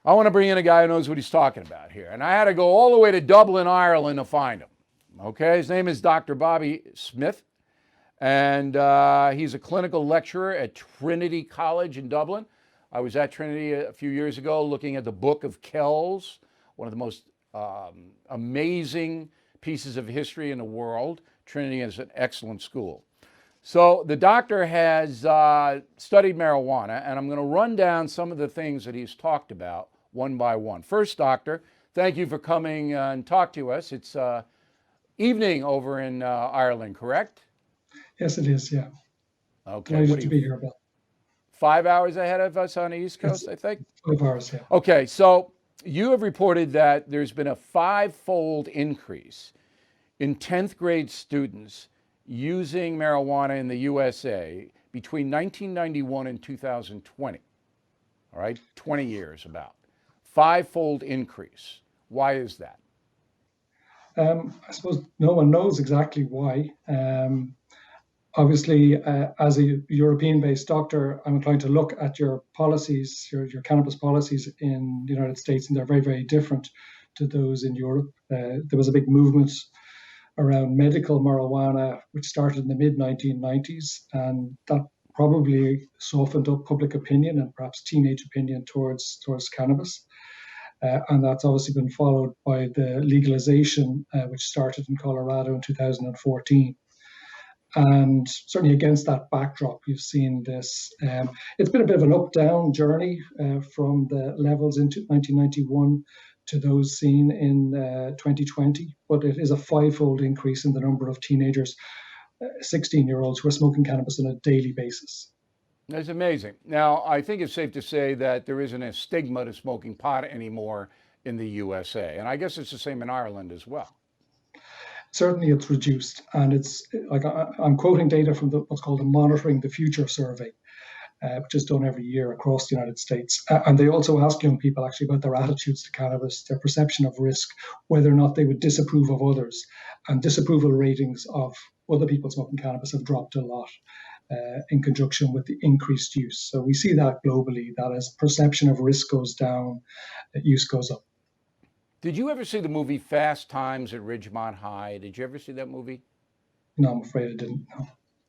I want to bring in a guy who knows what he's talking about here. And I had to go all the way to Dublin, Ireland to find him. Okay, his name is Dr. Bobby Smyth, and he's a clinical lecturer at Trinity College in Dublin. I was at Trinity a few years ago looking at the Book of Kells, one of the most amazing pieces of history in the world. Trinity is an excellent school. So the doctor has studied marijuana, and I'm going to run down some of the things that he's talked about one by one. First, doctor, thank you for coming and talk to us. It's evening over in Ireland, correct? Yes, it is, yeah. Okay. Delighted to be here, Bill. 5 hours ahead of us on the East Coast, I think? 5 hours, yeah. Okay, so you have reported that there's been a 5-fold increase in 10th grade students using marijuana in the USA between 1991 and 2020. All right, 20 years about. 5-fold increase. Why is that? I suppose no one knows exactly why. Obviously, as a European-based doctor, I'm inclined to look at your policies, your cannabis policies in the United States, and they're very, very different to those in Europe. There was a big movement around medical marijuana, which started in the mid-1990s, and that probably softened up public opinion and perhaps teenage opinion towards cannabis. And that's obviously been followed by the legalization, which started in Colorado in 2014. And certainly against that backdrop, you've seen this. It's been a bit of an up-down journey from the levels in 1991 to those seen in 2020, but it is a 5-fold increase in the number of teenagers, 16-year-olds who are smoking cannabis on a daily basis. That's amazing. Now, I think it's safe to say that there isn't a stigma to smoking pot anymore in the USA, and I guess it's the same in Ireland as well. Certainly it's reduced, and it's like I'm quoting data from what's called the Monitoring the Future survey, which is done every year across the United States. And they also ask young people actually about their attitudes to cannabis, their perception of risk, whether or not they would disapprove of others. And disapproval ratings of other people smoking cannabis have dropped a lot in conjunction with the increased use. So we see that globally, that as perception of risk goes down, use goes up. Did you ever see the movie Fast Times at Ridgemont High? Did you ever see that movie? No, I'm afraid I didn't. No.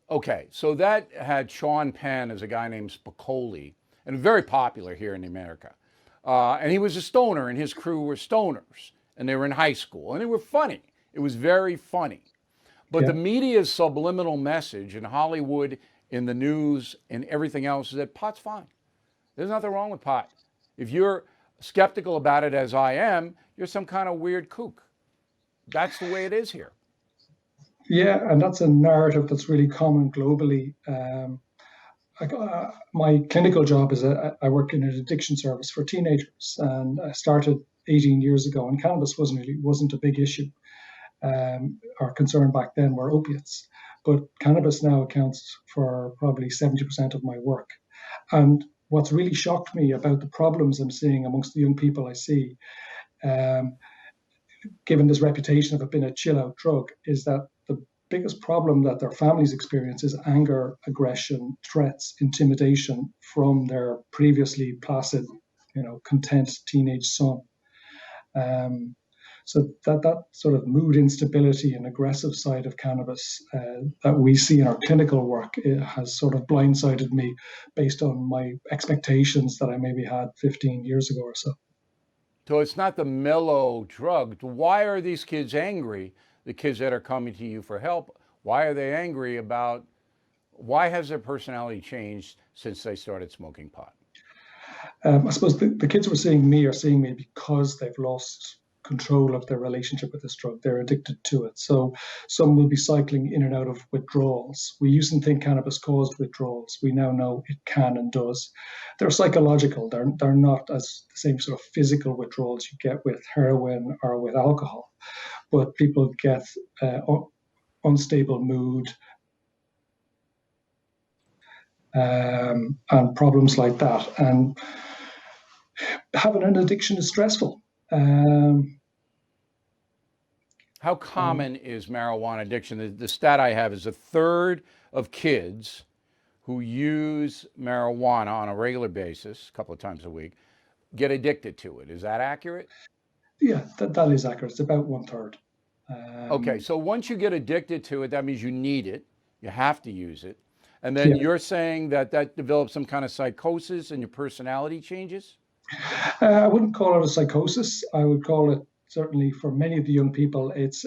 Okay, so that had Sean Penn as a guy named Spicoli, and very popular here in America. And he was a stoner, and his crew were stoners, and they were in high school, and they were funny. It was very funny. But the media's subliminal message in Hollywood, in the news, and everything else is that pot's fine. There's nothing wrong with pot. If you're skeptical about it, as I am, you're some kind of weird kook. That's the way it is here. Yeah, and that's a narrative that's really common globally. My clinical job is I work in an addiction service for teenagers, and I started 18 years ago, and cannabis wasn't a big issue. Our concern back then were opiates, but cannabis now accounts for probably 70% of my work. And what's really shocked me about the problems I'm seeing amongst the young people I see, given this reputation of it being a chill-out drug, is that the biggest problem that their families experience is anger, aggression, threats, intimidation from their previously placid, content teenage son. So that sort of mood instability and aggressive side of cannabis that we see in our clinical work, it has sort of blindsided me based on my expectations that I maybe had 15 years ago or so. So it's not the mellow drug. Why are these kids angry, the kids that are coming to you for help? Why are they angry about, why has their personality changed since they started smoking pot? I suppose the kids who are seeing me because they've lost control of their relationship with this drug. They're addicted to it. So some will be cycling in and out of withdrawals. We used to think cannabis caused withdrawals. We now know it can and does. They're psychological. They're not as the same sort of physical withdrawals you get with heroin or with alcohol. But people get unstable mood and problems like that. And having an addiction is stressful. How common is marijuana addiction? The stat I have is a third of kids who use marijuana on a regular basis, a couple of times a week, get addicted to it. Is that accurate? Yeah, that is accurate. It's about 1/3. Okay, so once you get addicted to it, that means you need it, you have to use it. And then Yeah, you're saying that that develops some kind of psychosis and your personality changes? I wouldn't call it a psychosis. I would call it, certainly for many of the young people, it's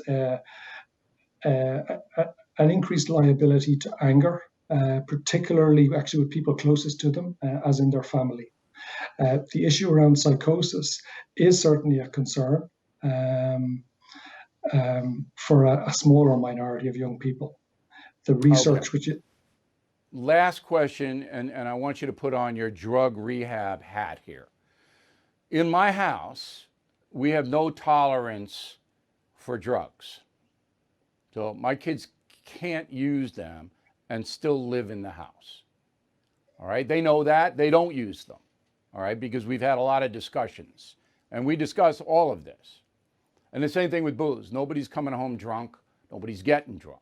an increased liability to anger, particularly actually with people closest to them, as in their family. The issue around psychosis is certainly a concern um, for a smaller minority of young people. The Okay. research, which it, Last question, and I want you to put on your drug rehab hat here. In my house, we have no tolerance for drugs. So my kids can't use them and still live in the house. All right. They know that. They don't use them. All right. Because we've had a lot of discussions and we discuss all of this. And the same thing with booze. Nobody's coming home drunk. Nobody's getting drunk.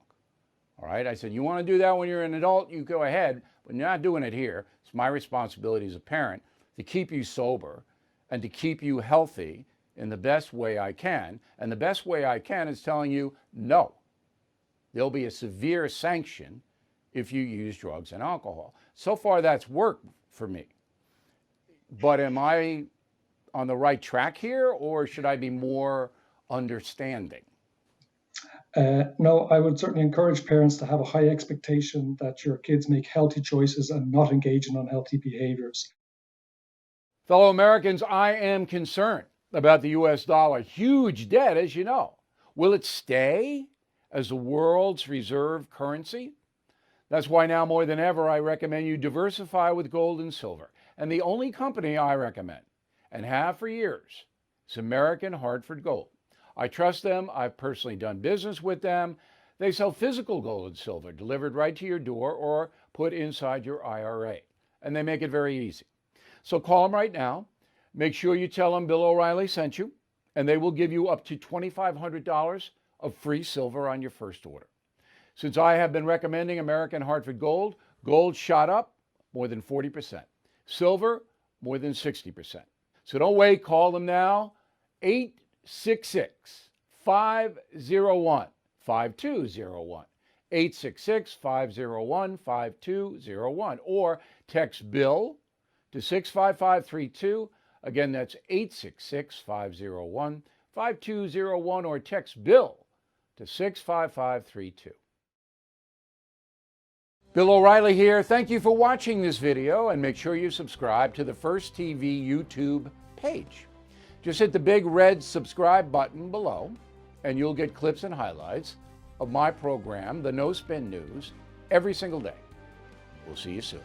All right. I said, you want to do that when you're an adult? You go ahead, but you're not doing it here. It's my responsibility as a parent to keep you sober and to keep you healthy in the best way I can. And the best way I can is telling you no. There'll be a severe sanction if you use drugs and alcohol. So far, that's worked for me. But am I on the right track here, or should I be more understanding? no, I would certainly encourage parents to have a high expectation that your kids make healthy choices and not engage in unhealthy behaviors. Fellow Americans, I am concerned about the US dollar. Huge debt, as you know. Will it stay as the world's reserve currency? That's why now more than ever, I recommend you diversify with gold and silver. And the only company I recommend, and have for years, is American Hartford Gold. I trust them. I've personally done business with them. They sell physical gold and silver delivered right to your door or put inside your IRA. And they make it very easy. So call them right now. Make sure you tell them Bill O'Reilly sent you, and they will give you up to $2,500 of free silver on your first order. Since I have been recommending American Hartford Gold, gold shot up more than 40%. Silver, more than 60%. So don't wait. Call them now. 866-501-5201. 866-501-5201. Or text Bill to 65532. Again, that's 866-501-5201. Or text Bill to 65532. Bill O'Reilly here. Thank you for watching this video, and make sure you subscribe to the First TV YouTube page. Just hit the big red subscribe button below, and you'll get clips and highlights of my program, The No Spin News, every single day. We'll see you soon.